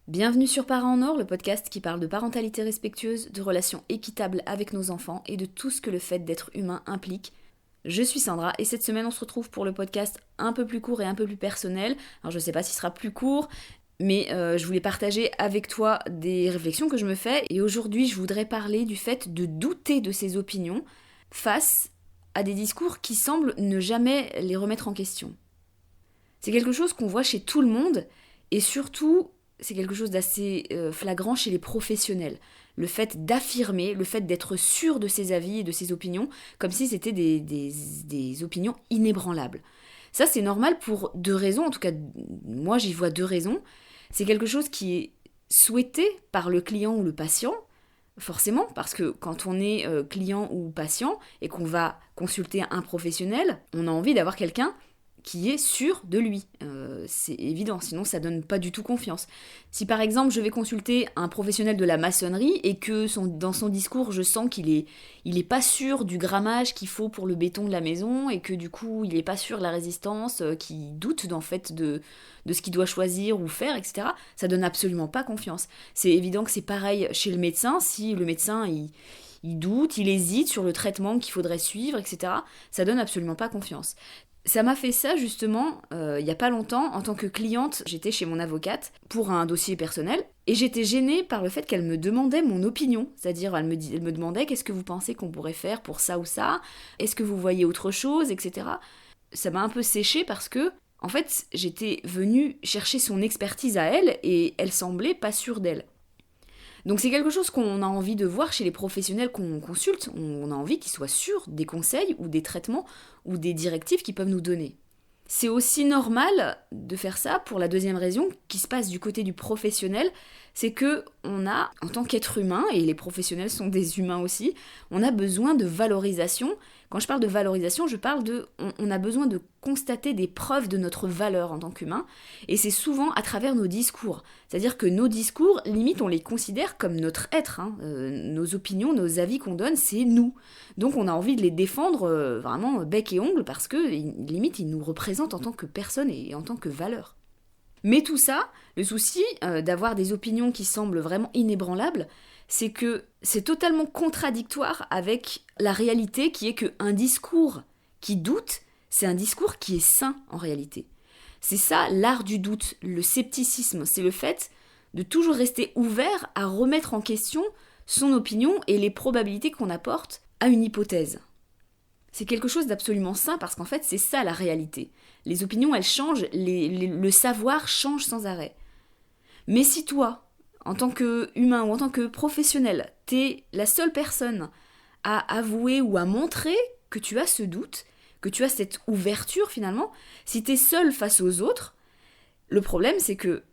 Bienvenue sur Parents en Or, le podcast qui parle de parentalité respectueuse, de relations équitables avec nos enfants et de tout ce que le fait d'être humain implique. Je suis Sandra et cette semaine on se retrouve pour le podcast un peu plus court et un peu plus personnel. Alors je sais pas s'il sera plus court, mais je voulais partager avec toi des réflexions que je me fais et aujourd'hui je voudrais parler du fait de douter de ses opinions face à des discours qui semblent ne jamais les remettre en question. C'est quelque chose qu'on voit chez tout le monde et surtout c'est quelque chose d'assez flagrant chez les professionnels. Le fait d'affirmer, le fait d'être sûr de ses avis et de ses opinions, comme si c'était des opinions inébranlables. Ça, c'est normal pour deux raisons, en tout cas, moi j'y vois deux raisons. C'est quelque chose qui est souhaité par le client ou le patient, forcément, parce que quand on est client ou patient et qu'on va consulter un professionnel, on a envie d'avoir quelqu'un qui est sûr de lui. C'est évident, sinon ça donne pas du tout confiance. Si par exemple je vais consulter un professionnel de la maçonnerie et que dans son discours je sens qu'il est pas sûr du grammage qu'il faut pour le béton de la maison et que du coup il est pas sûr de la résistance, qu'il doute en fait de ce qu'il doit choisir ou faire, etc., ça donne absolument pas confiance. C'est évident que c'est pareil chez le médecin, si le médecin il doute, il hésite sur le traitement qu'il faudrait suivre, etc., ça donne absolument pas confiance. Ça m'a fait ça justement il y a pas longtemps. En tant que cliente, j'étais chez mon avocate pour un dossier personnel et j'étais gênée par le fait qu'elle me demandait mon opinion. C'est-à-dire elle me demandait qu'est-ce que vous pensez qu'on pourrait faire pour ça ou ça, est-ce que vous voyez autre chose, etc. Ça m'a un peu séchée parce que en fait j'étais venue chercher son expertise à elle et elle semblait pas sûre d'elle. Donc c'est quelque chose qu'on a envie de voir chez les professionnels qu'on consulte. On a envie qu'ils soient sûrs des conseils ou des traitements ou des directives qu'ils peuvent nous donner. C'est aussi normal de faire ça pour la deuxième raison qui se passe du côté du professionnel, c'est que on a, en tant qu'être humain, et les professionnels sont des humains aussi, on a besoin de valorisation. Quand je parle de valorisation, je parle on a besoin de constater des preuves de notre valeur en tant qu'humain, et c'est souvent à travers nos discours. C'est-à-dire que nos discours, limite, on les considère comme notre être. Nos opinions, nos avis qu'on donne, c'est nous. Donc on a envie de les défendre vraiment bec et ongle parce que, limite, ils nous représentent en tant que personne et en tant que valeur. Mais tout ça, le souci d'avoir des opinions qui semblent vraiment inébranlables, c'est que c'est totalement contradictoire avec la réalité qui est qu'un discours qui doute, c'est un discours qui est sain en réalité. C'est ça l'art du doute, le scepticisme, c'est le fait de toujours rester ouvert à remettre en question son opinion et les probabilités qu'on apporte à une hypothèse. C'est quelque chose d'absolument sain parce qu'en fait c'est ça la réalité. Les opinions elles changent, le savoir change sans arrêt. Mais si toi, en tant qu'humain ou en tant que professionnel, t'es la seule personne à avouer ou à montrer que tu as ce doute, que tu as cette ouverture finalement, si t'es seul face aux autres, le problème c'est que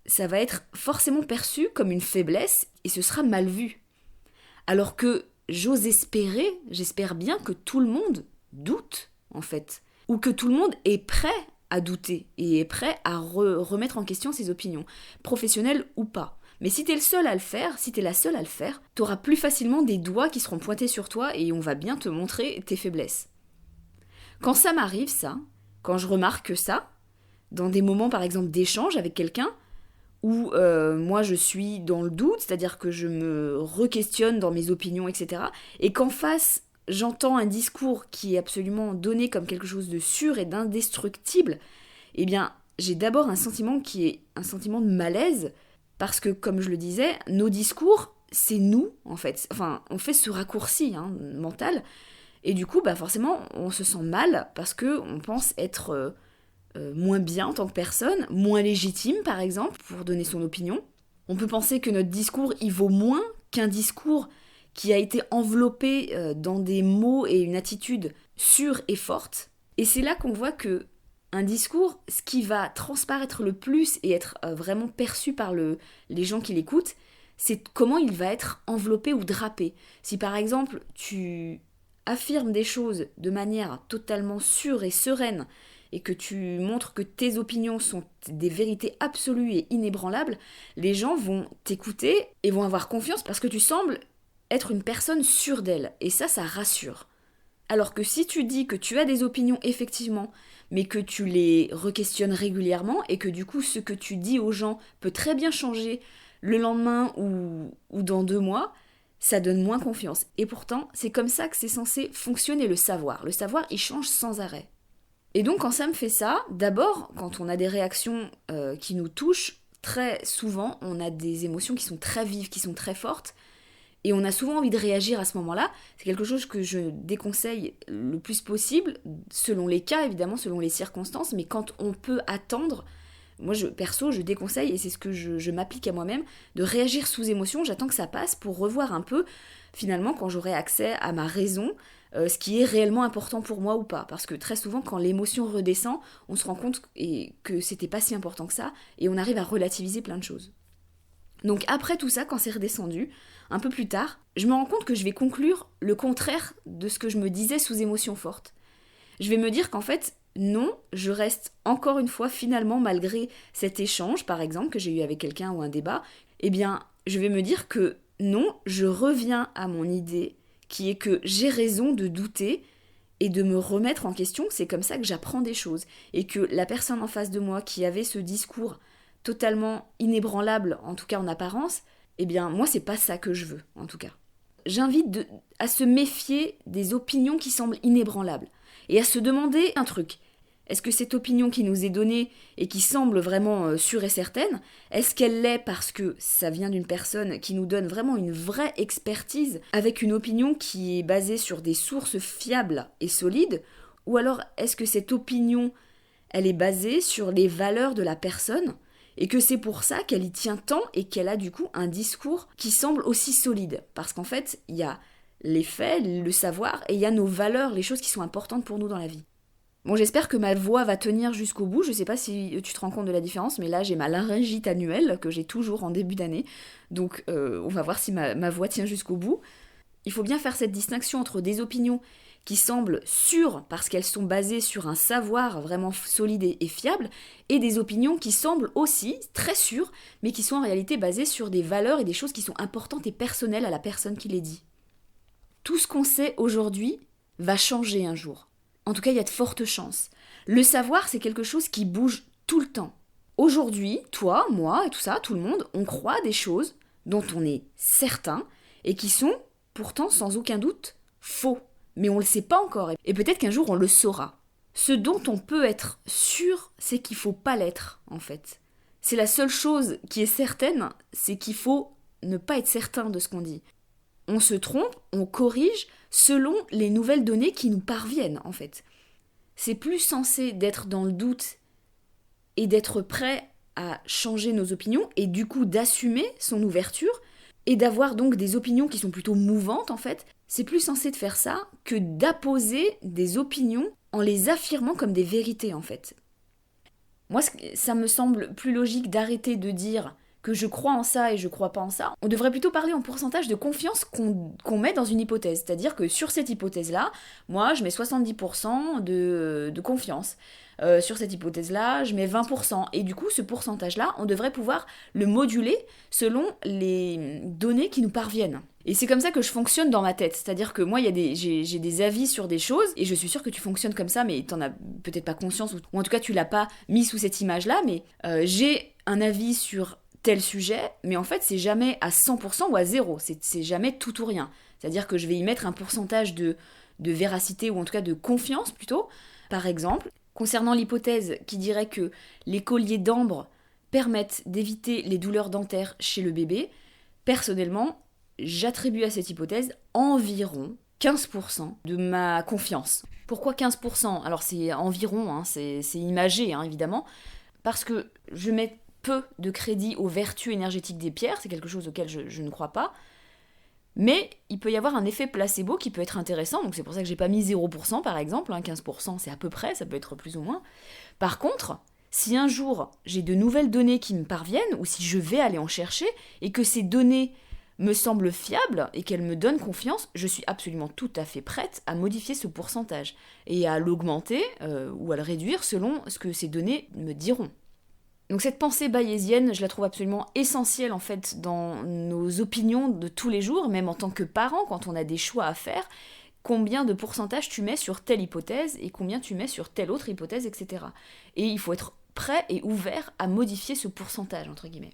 ça va être forcément perçu comme une faiblesse et ce sera mal vu. Alors que j'espère bien que tout le monde doute, en fait. Ou que tout le monde est prêt à douter et est prêt à remettre en question ses opinions, professionnelles ou pas. Mais si t'es le seul à le faire, si t'es la seule à le faire, t'auras plus facilement des doigts qui seront pointés sur toi et on va bien te montrer tes faiblesses. Quand ça m'arrive, ça, quand je remarque ça, dans des moments par exemple d'échange avec quelqu'un, où moi je suis dans le doute, c'est-à-dire que je me re-questionne dans mes opinions, etc. Et qu'en face, j'entends un discours qui est absolument donné comme quelque chose de sûr et d'indestructible, eh bien, j'ai d'abord un sentiment qui est un sentiment de malaise, parce que, comme je le disais, nos discours, c'est nous, en fait. Enfin, on fait ce raccourci mental, et du coup, bah forcément, on se sent mal, parce qu'on pense être moins bien en tant que personne, moins légitime par exemple pour donner son opinion. On peut penser que notre discours il vaut moins qu'un discours qui a été enveloppé dans des mots et une attitude sûre et forte. Et c'est là qu'on voit que un discours, ce qui va transparaître le plus et être vraiment perçu par les gens qui l'écoutent, c'est comment il va être enveloppé ou drapé. Si par exemple tu affirmes des choses de manière totalement sûre et sereine, et que tu montres que tes opinions sont des vérités absolues et inébranlables, les gens vont t'écouter et vont avoir confiance parce que tu sembles être une personne sûre d'elle. Et ça rassure. Alors que si tu dis que tu as des opinions effectivement, mais que tu les re-questionnes régulièrement et que du coup ce que tu dis aux gens peut très bien changer le lendemain ou dans 2 mois, ça donne moins confiance. Et pourtant, c'est comme ça que c'est censé fonctionner le savoir. Le savoir, il change sans arrêt. Et donc quand Sam fait ça, d'abord, quand on a des réactions qui nous touchent, très souvent, on a des émotions qui sont très vives, qui sont très fortes, et on a souvent envie de réagir à ce moment-là. C'est quelque chose que je déconseille le plus possible, selon les cas évidemment, selon les circonstances, mais quand on peut attendre, moi perso je déconseille, et c'est ce que je m'applique à moi-même, de réagir sous émotion. J'attends que ça passe pour revoir un peu, finalement, quand j'aurai accès à ma raison, ce qui est réellement important pour moi ou pas. Parce que très souvent, quand l'émotion redescend, on se rend compte que c'était pas si important que ça, et on arrive à relativiser plein de choses. Donc après tout ça, quand c'est redescendu, un peu plus tard, je me rends compte que je vais conclure le contraire de ce que je me disais sous émotion forte. Je vais me dire qu'en fait, non, je reste encore une fois, finalement, malgré cet échange, par exemple, que j'ai eu avec quelqu'un ou un débat, eh bien, je vais me dire que non, je reviens à mon idée, qui est que j'ai raison de douter et de me remettre en question. C'est comme ça que j'apprends des choses. Et que la personne en face de moi qui avait ce discours totalement inébranlable, en tout cas en apparence, eh bien, moi, c'est pas ça que je veux, en tout cas. J'invite à se méfier des opinions qui semblent inébranlables et à se demander un truc. Est-ce que cette opinion qui nous est donnée et qui semble vraiment sûre et certaine, est-ce qu'elle l'est parce que ça vient d'une personne qui nous donne vraiment une vraie expertise avec une opinion qui est basée sur des sources fiables et solides, ou alors est-ce que cette opinion, elle est basée sur les valeurs de la personne et que c'est pour ça qu'elle y tient tant et qu'elle a du coup un discours qui semble aussi solide. Parce qu'en fait, il y a les faits, le savoir, et il y a nos valeurs, les choses qui sont importantes pour nous dans la vie. Bon, j'espère que ma voix va tenir jusqu'au bout. Je sais pas si tu te rends compte de la différence, mais là j'ai ma laryngite annuelle que j'ai toujours en début d'année. Donc on va voir si ma voix tient jusqu'au bout. Il faut bien faire cette distinction entre des opinions qui semblent sûres parce qu'elles sont basées sur un savoir vraiment solide et fiable, et des opinions qui semblent aussi très sûres, mais qui sont en réalité basées sur des valeurs et des choses qui sont importantes et personnelles à la personne qui les dit. Tout ce qu'on sait aujourd'hui va changer un jour. En tout cas, il y a de fortes chances. Le savoir, c'est quelque chose qui bouge tout le temps. Aujourd'hui, toi, moi et tout ça, tout le monde, on croit des choses dont on est certain et qui sont pourtant sans aucun doute faux. Mais on ne le sait pas encore, et peut-être qu'un jour on le saura. Ce dont on peut être sûr, c'est qu'il ne faut pas l'être, en fait. C'est la seule chose qui est certaine, c'est qu'il faut ne pas être certain de ce qu'on dit. On se trompe, on corrige selon les nouvelles données qui nous parviennent, en fait. C'est plus censé d'être dans le doute et d'être prêt à changer nos opinions, et du coup d'assumer son ouverture, et d'avoir donc des opinions qui sont plutôt mouvantes, en fait. C'est plus censé de faire ça que d'apposer des opinions en les affirmant comme des vérités, en fait. Moi, ça me semble plus logique d'arrêter de dire que je crois en ça et je crois pas en ça. On devrait plutôt parler en pourcentage de confiance qu'on met dans une hypothèse. C'est-à-dire que sur cette hypothèse-là, moi, je mets 70% de confiance. Sur cette hypothèse-là, je mets 20%. Et du coup, ce pourcentage-là, on devrait pouvoir le moduler selon les données qui nous parviennent. Et c'est comme ça que je fonctionne dans ma tête. C'est-à-dire que moi, j'ai des avis sur des choses, et je suis sûre que tu fonctionnes comme ça, mais t'en as peut-être pas conscience, ou en tout cas, tu l'as pas mis sous cette image-là, mais j'ai un avis sur tel sujet, mais en fait, c'est jamais à 100% ou à 0. C'est jamais tout ou rien. C'est-à-dire que je vais y mettre un pourcentage de véracité, ou en tout cas de confiance, plutôt. Par exemple, concernant l'hypothèse qui dirait que les colliers d'ambre permettent d'éviter les douleurs dentaires chez le bébé, personnellement, j'attribue à cette hypothèse environ 15% de ma confiance. Pourquoi 15%? Alors c'est environ, hein, c'est imagé, hein, évidemment, parce que je mets peu de crédit aux vertus énergétiques des pierres, c'est quelque chose auquel je ne crois pas, mais il peut y avoir un effet placebo qui peut être intéressant, donc c'est pour ça que j'ai pas mis 0% par exemple, hein, 15% c'est à peu près, ça peut être plus ou moins. Par contre, si un jour j'ai de nouvelles données qui me parviennent, ou si je vais aller en chercher, et que ces données me semblent fiables et qu'elles me donnent confiance, je suis absolument tout à fait prête à modifier ce pourcentage, et à l'augmenter ou à le réduire selon ce que ces données me diront. Donc cette pensée bayésienne, je la trouve absolument essentielle en fait dans nos opinions de tous les jours, même en tant que parents, quand on a des choix à faire, combien de pourcentage tu mets sur telle hypothèse et combien tu mets sur telle autre hypothèse, etc. Et il faut être prêt et ouvert à modifier ce pourcentage, entre guillemets.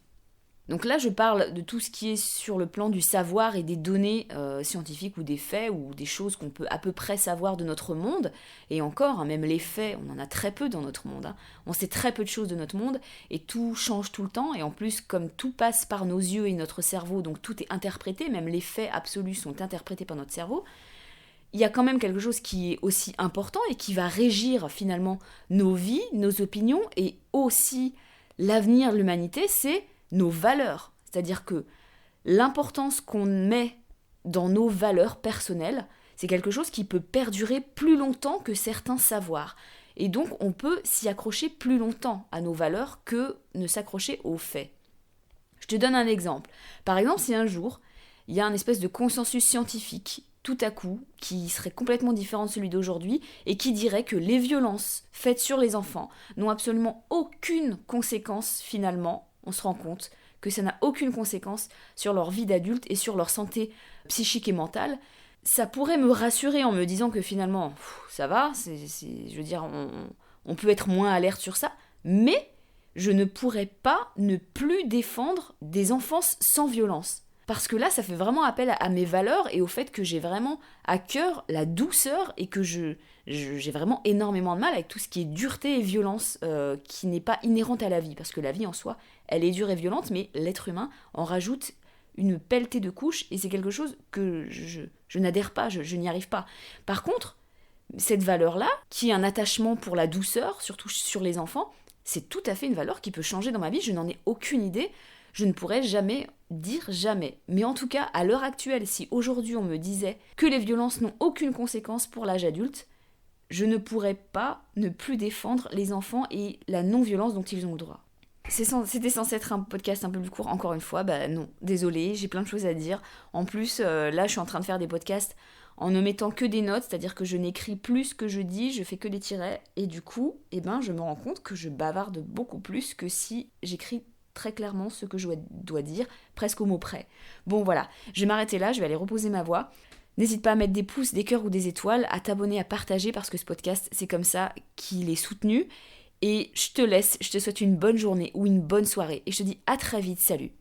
Donc là, je parle de tout ce qui est sur le plan du savoir et des données scientifiques ou des faits ou des choses qu'on peut à peu près savoir de notre monde. Et encore, même les faits, on en a très peu dans notre monde. On sait très peu de choses de notre monde et tout change tout le temps. Et en plus, comme tout passe par nos yeux et notre cerveau, donc tout est interprété, même les faits absolus sont interprétés par notre cerveau, il y a quand même quelque chose qui est aussi important et qui va régir finalement nos vies, nos opinions et aussi l'avenir de l'humanité, c'est nos valeurs. C'est-à-dire que l'importance qu'on met dans nos valeurs personnelles, c'est quelque chose qui peut perdurer plus longtemps que certains savoirs. Et donc on peut s'y accrocher plus longtemps à nos valeurs que ne s'accrocher aux faits. Je te donne un exemple. Par exemple, si un jour, il y a un espèce de consensus scientifique, tout à coup, qui serait complètement différent de celui d'aujourd'hui, et qui dirait que les violences faites sur les enfants n'ont absolument aucune conséquence finalement, on se rend compte que ça n'a aucune conséquence sur leur vie d'adulte et sur leur santé psychique et mentale, ça pourrait me rassurer en me disant que finalement, ça va, je veux dire, on peut être moins alerte sur ça, mais je ne pourrais pas ne plus défendre des enfances sans violence. Parce que là, ça fait vraiment appel à mes valeurs et au fait que j'ai vraiment à cœur la douceur et que j'ai vraiment énormément de mal avec tout ce qui est dureté et violence qui n'est pas inhérente à la vie. Parce que la vie en soi, elle est dure et violente, mais l'être humain en rajoute une pelletée de couches et c'est quelque chose que je n'adhère pas, je n'y arrive pas. Par contre, cette valeur-là, qui est un attachement pour la douceur, surtout sur les enfants, c'est tout à fait une valeur qui peut changer dans ma vie, je n'en ai aucune idée. Je ne pourrais jamais dire jamais. Mais en tout cas, à l'heure actuelle, si aujourd'hui on me disait que les violences n'ont aucune conséquence pour l'âge adulte, je ne pourrais pas ne plus défendre les enfants et la non-violence dont ils ont le droit. C'était censé être un podcast un peu plus court, encore une fois, non, désolée, j'ai plein de choses à dire. En plus, là je suis en train de faire des podcasts en ne mettant que des notes, c'est-à-dire que je n'écris plus ce que je dis, je fais que des tirets, et du coup, je me rends compte que je bavarde beaucoup plus que si j'écris très clairement ce que je dois dire, presque au mot près. Bon voilà, je vais m'arrêter là, je vais aller reposer ma voix. N'hésite pas à mettre des pouces, des cœurs ou des étoiles, à t'abonner, à partager, parce que ce podcast, c'est comme ça qu'il est soutenu. Et je te laisse, je te souhaite une bonne journée ou une bonne soirée. Et je te dis à très vite, salut.